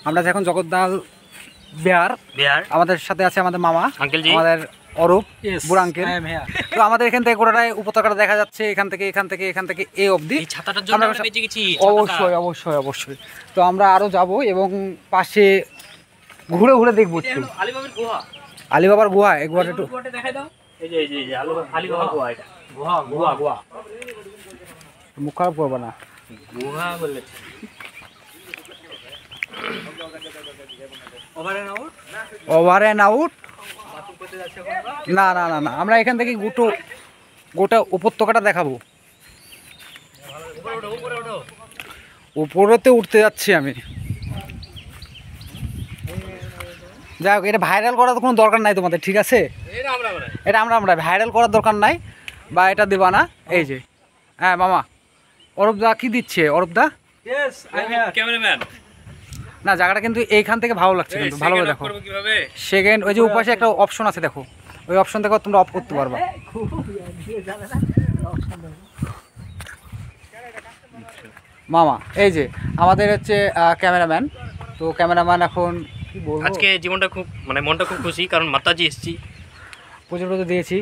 আমরা এখন জগদ্দল বিহার, আমাদের সাথে আছে আমাদের মামা আঙ্কেল জি, আমাদের অরূপ বুড়া আঙ্কেল। তো আমাদের এখান থেকে গোটাটাই উপত্যকাটা দেখা যাচ্ছে, এখান থেকে এই অবধি। অবশ্যই। তো আমরা আরো যাব এবং পাশে ঘুরে ঘুরে দেখবো একটু আলিবাবার গুহা। এই গুহাটা একটু দেখাই দাও। এই যে আলিবাবার গুহা, এটা গুহা মুখ খারাপ করবো না, গুহা বললে ওভার অ্যান্ড আউট। না, আমরা এখান থেকে গোটা উপত্যকাটা দেখাবো। উপরেতে উঠতে যাচ্ছি আমি। যাই হোক, এটা ভাইরাল করার কোনো দরকার নাই তোমাদের, ঠিক আছে? এটা আমরা ভাইরাল করার দরকার নাই, বা এটা দেবা না। এই যে হ্যাঁ মামা, অরূপদা কি দিচ্ছে? অরূপদা ক্যামেরাম্যান না, জায়গাটা কিন্তু এইখান থেকে ভালো লাগছে, কিন্তু ভালোভাবে দেখো। সেকেন্ড ওই যে উপাশে একটা অপশন আছে, দেখো ওই অপশন দেখো, তোমরা অফ করতে পারবা। মামা এই যে আমাদের হচ্ছে ক্যামেরাম্যান। তো ক্যামেরাম্যান এখন কি বলবো, আজকে জীবনটা খুব মনটা খুব খুশি, কারণ মাতাজি এসেছি, প্রচুর দিয়েছি।